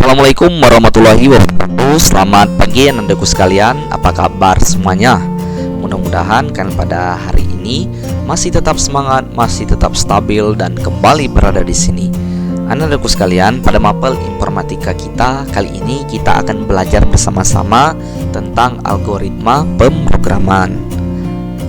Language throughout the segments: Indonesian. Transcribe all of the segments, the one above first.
Assalamualaikum warahmatullahi wabarakatuh. Selamat pagi anak-anakku sekalian. Apa kabar semuanya? Mudah-mudahan kalian pada hari ini masih tetap semangat, masih tetap stabil dan kembali berada di sini. Anak-anakku sekalian, pada mapel informatika kita kali ini kita akan belajar bersama-sama tentang algoritma pemrograman.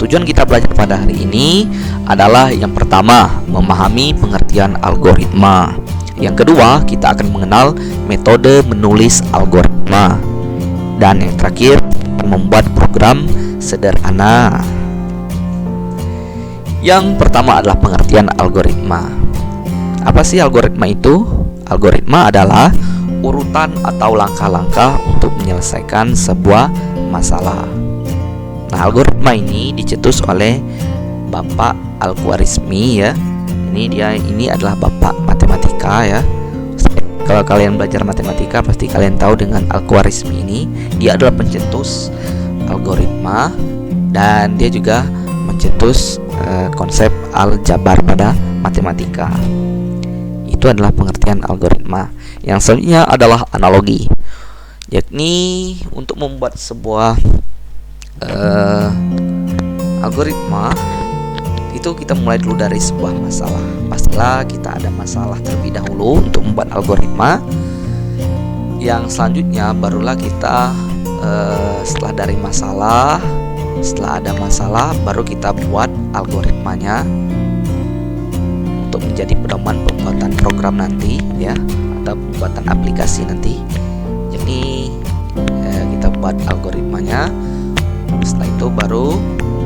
Tujuan kita belajar pada hari ini adalah yang pertama, memahami pengertian algoritma. Yang kedua, kita akan mengenal metode menulis algoritma. Dan yang terakhir, membuat program sederhana. Yang pertama adalah pengertian algoritma. Apa sih algoritma itu? Algoritma adalah urutan atau langkah-langkah untuk menyelesaikan sebuah masalah. Nah, algoritma ini dicetus oleh Bapak Al-Khwarizmi ya. Ini adalah bapak matematika ya. Kalau kalian belajar matematika pasti kalian tahu dengan Al-Khwarizmi ini. Dia adalah pencetus algoritma dan dia juga mencetus konsep aljabar pada matematika. Itu adalah pengertian algoritma. Yang selanjutnya adalah analogi, yakni untuk membuat sebuah algoritma itu kita mulai dulu dari sebuah masalah. Pastilah kita ada masalah terlebih dahulu untuk membuat algoritma. Yang selanjutnya barulah kita setelah ada masalah baru kita buat algoritmanya untuk menjadi pedoman pembuatan program nanti ya, atau pembuatan aplikasi nanti. Jadi kita buat algoritmanya. Setelah itu baru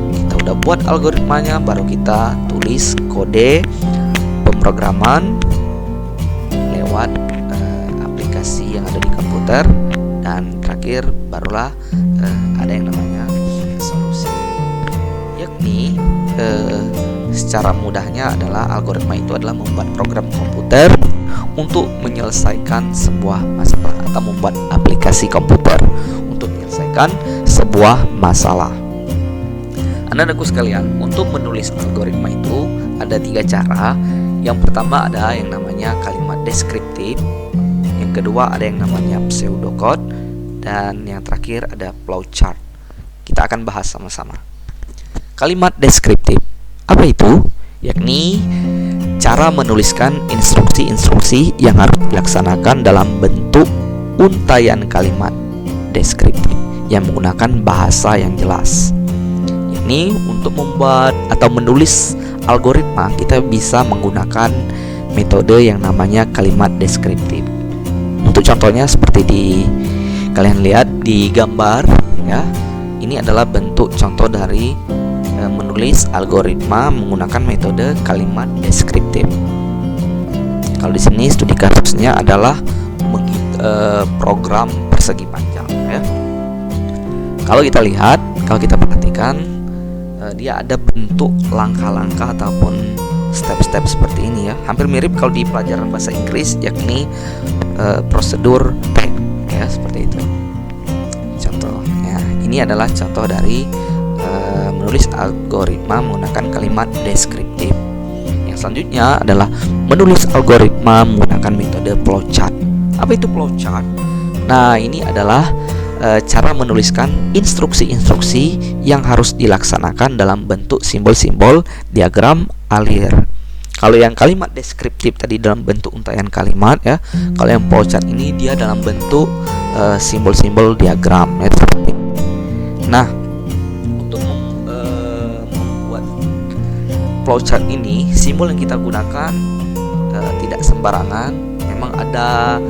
kita udah buat algoritmanya, baru kita tulis kode pemrograman lewat aplikasi yang ada di komputer, dan terakhir barulah ada yang namanya solusi. Yakni secara mudahnya adalah algoritma itu adalah membuat program komputer untuk menyelesaikan sebuah masalah atau membuat aplikasi komputer untuk menyelesaikan sebuah masalah. Anak-anakku sekalian, untuk menulis algoritma itu ada 3 cara. Yang pertama ada yang namanya kalimat deskriptif, yang kedua ada yang namanya pseudocode, dan yang terakhir ada flowchart. Kita akan bahas sama-sama. Kalimat deskriptif, apa itu? Yakni cara menuliskan instruksi-instruksi yang harus dilaksanakan dalam bentuk untaian kalimat deskriptif yang menggunakan bahasa yang jelas. Ini untuk membuat atau menulis algoritma kita bisa menggunakan metode yang namanya kalimat deskriptif. Untuk contohnya seperti kalian lihat di gambar ya. Ini adalah bentuk contoh dari menulis algoritma menggunakan metode kalimat deskriptif. Kalau di sini studi kasusnya adalah program persegi panjang ya. Kalau kita lihat, kalau kita perhatikan, dia ada bentuk langkah-langkah ataupun step-step seperti ini ya. Hampir mirip kalau di pelajaran bahasa Inggris, yakni prosedur tag ya, seperti itu. Contohnya, ini adalah contoh dari menulis algoritma menggunakan kalimat deskriptif. Yang selanjutnya adalah menulis algoritma menggunakan metode flowchart. Apa itu flowchart? Nah, ini adalah cara menuliskan instruksi-instruksi yang harus dilaksanakan dalam bentuk simbol-simbol diagram alir. Kalau yang kalimat deskriptif tadi dalam bentuk untaian kalimat ya, kalau yang flowchart ini dia dalam bentuk simbol-simbol diagram ya. Nah, untuk membuat flowchart ini, simbol yang kita gunakan tidak sembarangan. Memang ada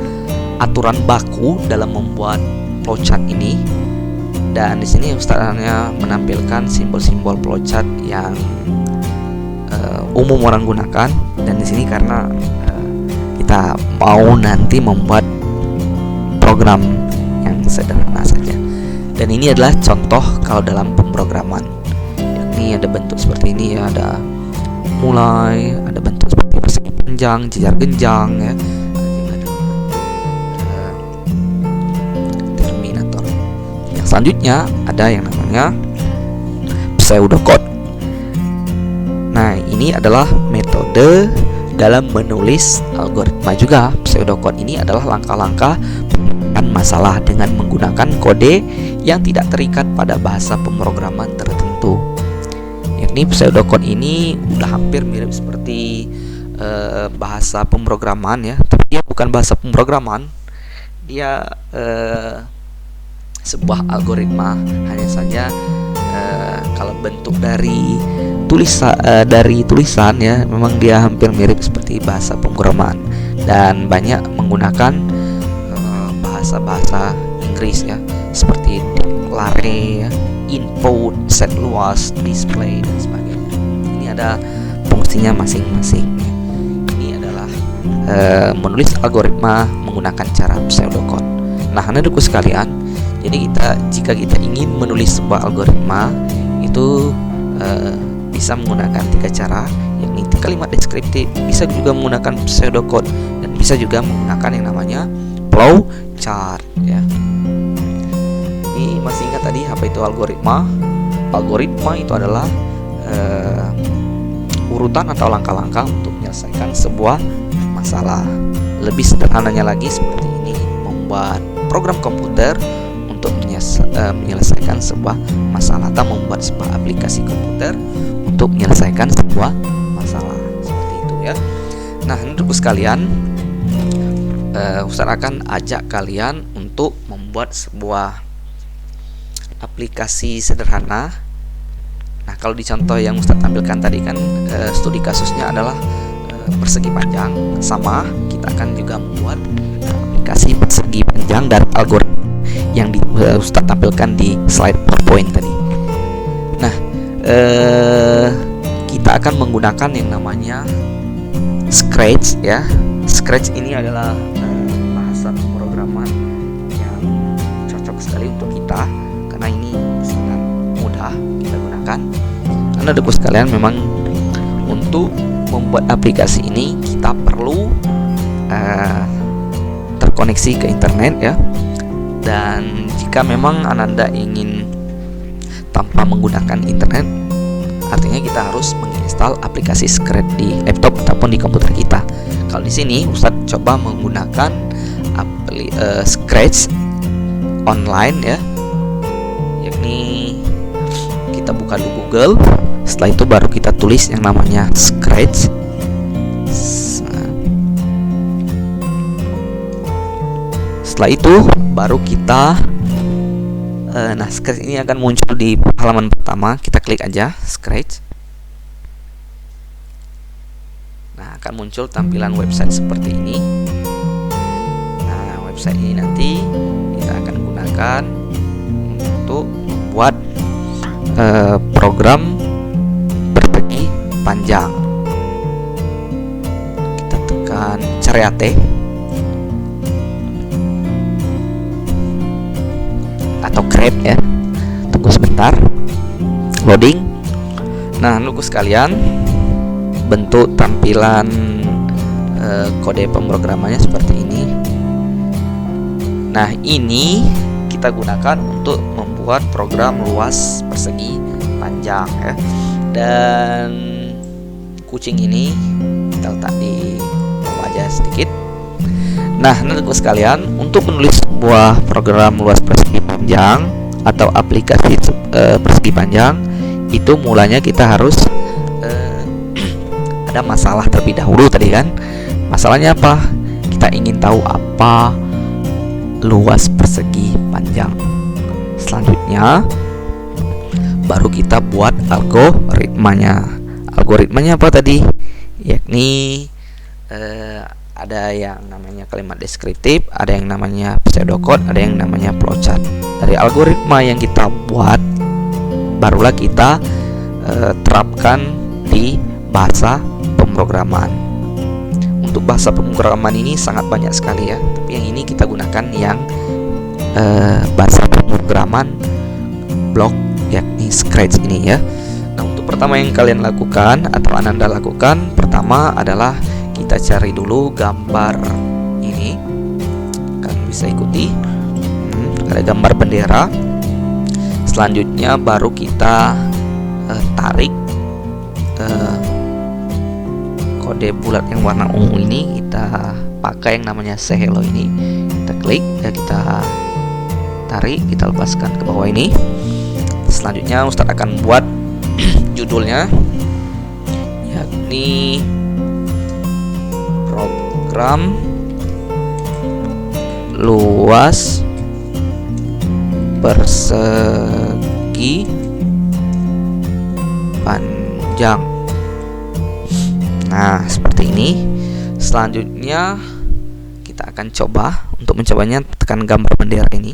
aturan baku dalam membuat flowchart ini, dan di sini Ustaznya menampilkan simbol-simbol flowchart yang umum orang gunakan. Dan di sini karena kita mau nanti membuat program yang sederhana saja. Dan ini adalah contoh kalau dalam pemrograman. Yakni ada bentuk seperti ini ya, ada mulai, ada bentuk seperti persegi panjang, jejar genjang ya. Selanjutnya ada yang namanya pseudocode. Nah, ini adalah metode dalam menulis algoritma juga. Pseudocode ini adalah langkah-langkah penyelesaian masalah dengan menggunakan kode yang tidak terikat pada bahasa pemrograman tertentu. Yakni pseudocode ini udah hampir mirip seperti bahasa pemrograman ya, tapi dia bukan bahasa pemrograman. Dia sebuah algoritma, hanya saja kalau bentuk dari tulisan ya, memang dia hampir mirip seperti bahasa pemrograman dan banyak menggunakan bahasa-bahasa Inggris ya, seperti declare ya, input, set luas, display dan sebagainya. Ini ada fungsinya masing-masing. Ini adalah menulis algoritma menggunakan cara pseudocode. Nah, anak-anakku sekalian, jadi jika kita ingin menulis sebuah algoritma itu bisa menggunakan 3 cara, yakni kalimat deskriptif, bisa juga menggunakan pseudocode, dan bisa juga menggunakan yang namanya flowchart ya. Ini masih ingat tadi apa itu algoritma? Algoritma itu adalah urutan atau langkah-langkah untuk menyelesaikan sebuah masalah. Lebih sederhananya lagi seperti ini, membuat program komputer untuk menyelesaikan sebuah masalah, atau membuat sebuah aplikasi komputer untuk menyelesaikan sebuah masalah, seperti itu ya. Nah, teman-teman sekalian, Ustaz akan ajak kalian untuk membuat sebuah aplikasi sederhana. Nah, kalau di contoh yang Ustaz tampilkan tadi kan studi kasusnya adalah persegi panjang, sama kita akan juga membuat aplikasi persegi panjang dari algoritma yang Ustaz tampilkan di slide PowerPoint tadi. Nah, kita akan menggunakan yang namanya Scratch ya. Scratch ini adalah bahasa pemrograman yang cocok sekali untuk kita, karena ini sangat mudah kita gunakan. Karena anak-anak sekalian, memang untuk membuat aplikasi ini kita perlu terkoneksi ke internet ya. Dan jika memang Ananda ingin tanpa menggunakan internet, artinya kita harus menginstal aplikasi Scratch di laptop ataupun di komputer kita. Kalau di sini Ustadz coba menggunakan Scratch online ya, yakni kita buka dulu Google. Setelah itu baru kita tulis yang namanya Scratch. Setelah itu baru kita Scratch ini akan muncul di halaman pertama. Kita klik aja Scratch. Nah, akan muncul tampilan website seperti ini. Nah, website ini nanti kita akan gunakan untuk membuat program persegi panjang. Kita tekan Create atau Create ya. Tunggu sebentar, loading. Nah, nunggu sekalian, bentuk tampilan kode pemrogramannya seperti ini. Nah, ini kita gunakan untuk membuat program luas persegi panjang ya. Dan kucing ini kita letak di bawah aja sedikit. Nah, teman-teman sekalian, untuk menulis sebuah program luas persegi panjang atau aplikasi persegi panjang, itu mulanya kita harus ada masalah terlebih dahulu tadi kan. Masalahnya apa? Kita ingin tahu apa luas persegi panjang. Selanjutnya baru kita buat algoritmanya. Algoritmanya apa tadi? Yakni ada yang namanya kalimat deskriptif, ada yang namanya pseudocode, ada yang namanya flowchart. Dari algoritma yang kita buat, barulah kita terapkan di bahasa pemrograman. Untuk bahasa pemrograman ini sangat banyak sekali ya, tapi yang ini kita gunakan yang bahasa pemrograman blok, yakni Scratch ini ya. Nah, untuk pertama yang kalian lakukan atau Ananda lakukan, pertama adalah kita cari dulu gambar ini. Kalian bisa ikuti, ada gambar bendera. Selanjutnya baru kita tarik kode bulat yang warna ungu ini kita pakai yang namanya say hello ini. Kita klik dan kita tarik, kita lepaskan ke bawah ini. Selanjutnya Ustadz akan buat judulnya, yakni program luas persegi panjang. Nah, seperti ini. Selanjutnya kita akan coba. Untuk mencobanya tekan gambar bendera ini.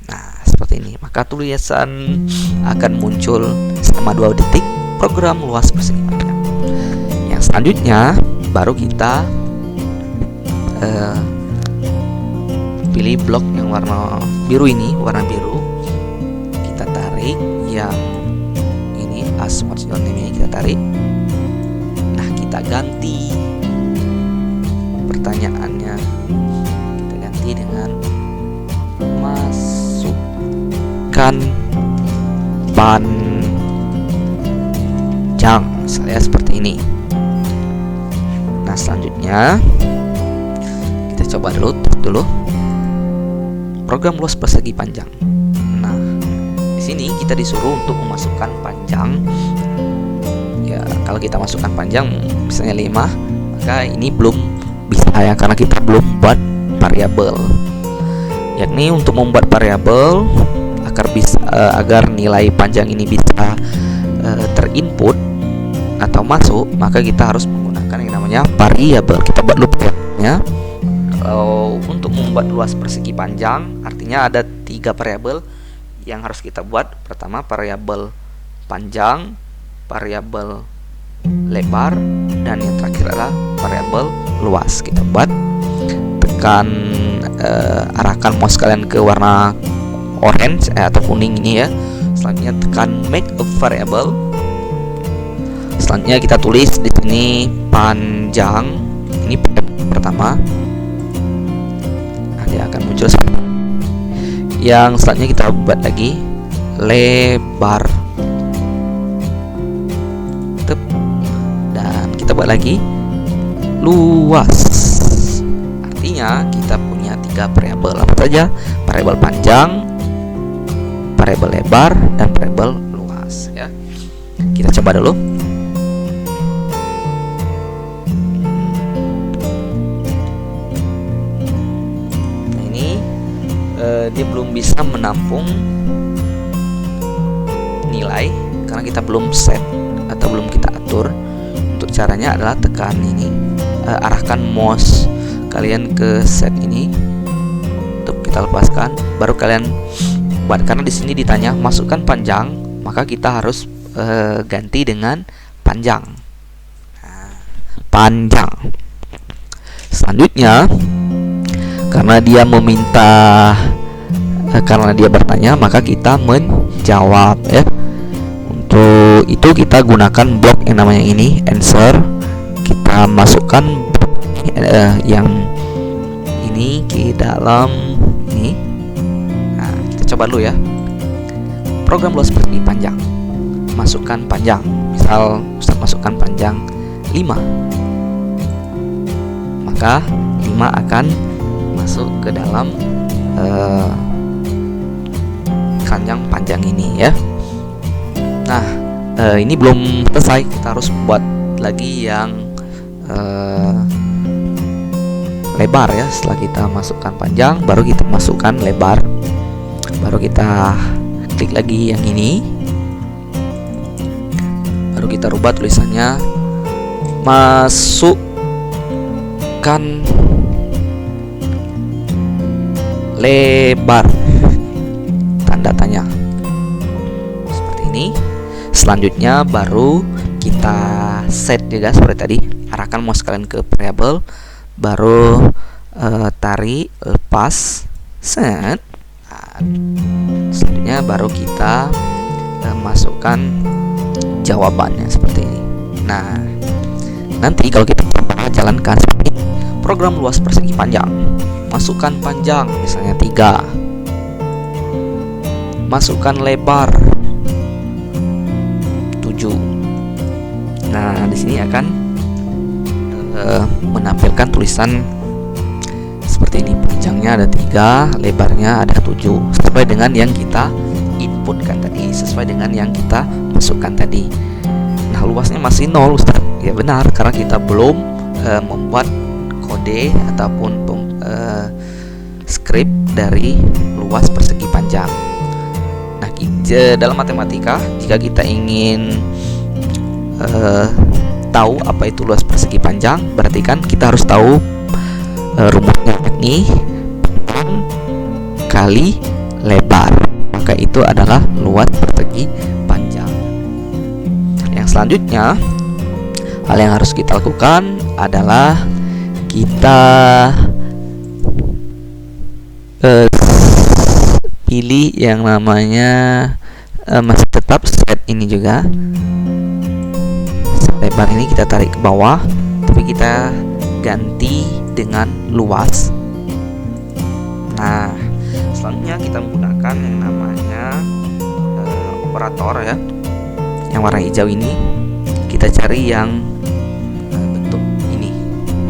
Nah, seperti ini. Maka tulisan akan muncul selama 2 detik, program luas persegi panjang. Yang selanjutnya baru kita pilih blok yang warna biru ini, warna biru. Kita tarik yang ini, Asmat ini kita tarik. Nah, kita ganti pertanyaannya. Kita ganti dengan masukkan panjang, misalnya seperti ini. Nah, selanjutnya kita coba dulu program luas persegi panjang. Nah, di sini kita disuruh untuk memasukkan panjang. Ya, kalau kita masukkan panjang misalnya 5, maka ini belum bisa ya, karena kita belum buat variabel. Yakni untuk membuat variabel agar nilai panjang ini bisa terinput atau masuk, maka kita harus menggunakan yang namanya variabel. Kita buat dulu variabelnya. Kalau untuk membuat luas persegi panjang, artinya ada 3 variabel yang harus kita buat. Pertama, variabel panjang, variabel lebar, dan yang terakhir adalah variabel luas. Kita buat, tekan arahkan mouse kalian ke warna orange atau kuning ini ya. Selanjutnya tekan make a variable. Selanjutnya kita tulis di sini panjang. Ini pertama. Dia akan muncul. Yang selanjutnya kita buat lagi lebar, dan kita buat lagi luas. Artinya kita punya 3 variabel. Apa saja? Variabel panjang, variabel lebar, dan variabel luas ya. Kita coba dulu. Dia belum bisa menampung nilai karena kita belum set atau belum kita atur. Untuk caranya adalah tekan ini, arahkan mouse kalian ke set ini, untuk kita lepaskan, baru kalian buat. Karena di sini ditanya masukkan panjang, maka kita harus ganti dengan panjang. Nah, panjang. Selanjutnya, karena dia meminta, karena dia bertanya, maka kita menjawab ya. Untuk itu kita gunakan blok yang namanya ini answer. Kita masukkan yang ini ke dalam ini. Nah, kita coba dulu ya. Program luas persegi panjang, masukkan panjang. Misal Ustaz masukkan panjang 5, maka 5 akan masuk ke dalam keranjang panjang ini ya. Nah, ini belum selesai. Kita harus buat lagi yang lebar ya. Setelah kita masukkan panjang, baru kita masukkan lebar. Baru kita klik lagi yang ini. Baru kita rubah tulisannya, masukkan lebar, tanda tanya, seperti ini. Selanjutnya baru kita set juga seperti tadi. Arahkan mouse kalian ke variable, baru tarik, lepas, set. Nah, selanjutnya baru kita masukkan jawabannya seperti ini. Nah, nanti kalau kita jalankan program luas persegi panjang, masukkan panjang misalnya 3, masukkan lebar 7. Nah, di sini akan menampilkan tulisan seperti ini. Panjangnya ada 3, lebarnya ada 7, sesuai dengan yang kita inputkan tadi, sesuai dengan yang kita masukkan tadi. Nah, luasnya masih 0, Ustaz. Ya benar, karena kita belum membuat kode ataupun skrip dari luas persegi panjang. Nah, dalam matematika, jika kita ingin tahu apa itu luas persegi panjang, berarti kan kita harus tahu rumusnya, yakni panjang kali lebar, maka itu adalah luas persegi panjang. Yang selanjutnya, hal yang harus kita lakukan adalah kita pilih yang namanya masih tetap set ini juga. Set lebar ini kita tarik ke bawah, tapi kita ganti dengan luas. Nah, selanjutnya kita menggunakan yang namanya operator ya, yang warna hijau ini. Kita cari yang bentuk ini.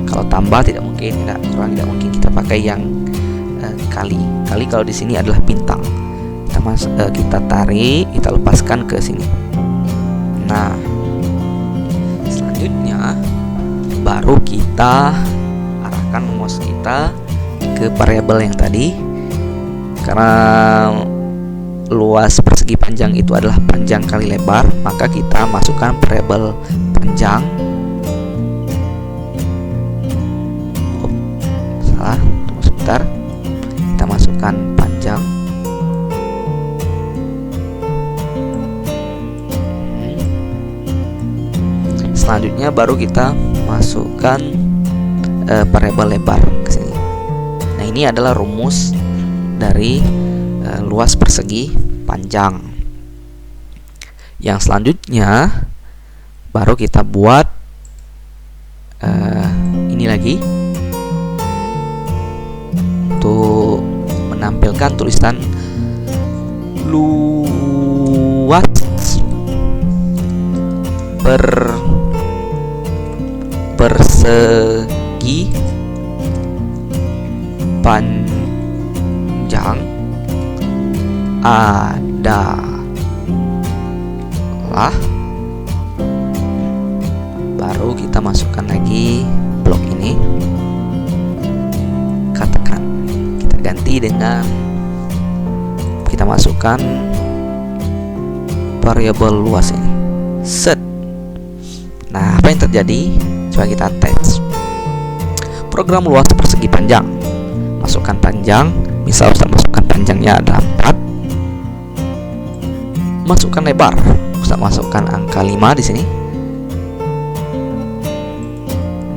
Kalau tambah tidak mungkin, tidak kurang tidak mungkin, kita pakai yang kali kalau di sini adalah bintang. Kita tarik, kita lepaskan ke sini. Nah, selanjutnya baru kita arahkan mouse kita ke variabel yang tadi. Karena luas persegi panjang itu adalah panjang kali lebar, maka kita masukkan variabel panjang. Tunggu sebentar. Kita masukkan panjang. Selanjutnya baru kita masukkan variabel lebar ke sini. Nah, ini adalah rumus dari luas persegi panjang. Yang selanjutnya baru kita buat ini lagi untuk menampilkan tulisan luas persegi panjang adalah, baru kita masukkan lagi blok ini, katakan kita ganti dengan kita masukkan variabel luas ini, set. Nah, apa yang terjadi? Coba kita tes program luas persegi panjang. Masukkan panjang, misal Ustaz masukkan panjangnya ada 4. Masukkan lebar, Ustaz masukkan angka 5 di sini.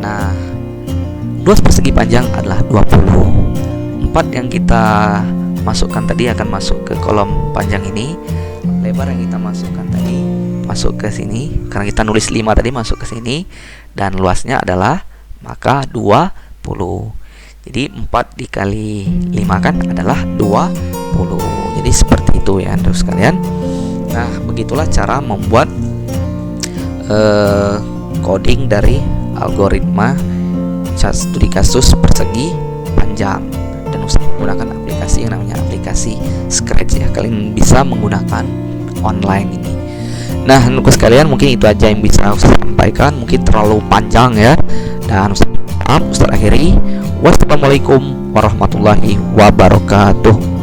Nah, luas persegi panjang adalah 20. 4 yang kita masukkan tadi akan masuk ke kolom panjang ini. Lebar yang kita masukkan tadi masuk ke sini, karena kita nulis 5 tadi masuk ke sini, dan luasnya adalah maka 20. Jadi 4 dikali 5 kan adalah 20. Jadi seperti itu ya Anda sekalian. Nah, begitulah cara membuat coding dari algoritma studi kasus persegi panjang, dan Ustaz menggunakan aplikasi yang namanya aplikasi Scratch ya. Kalian bisa menggunakan online ini. Nah, untuk sekalian mungkin itu aja yang bisa Ustaz sampaikan. Mungkin terlalu panjang ya, dan Ustaz akhiri. Wassalamualaikum warahmatullahi wabarakatuh.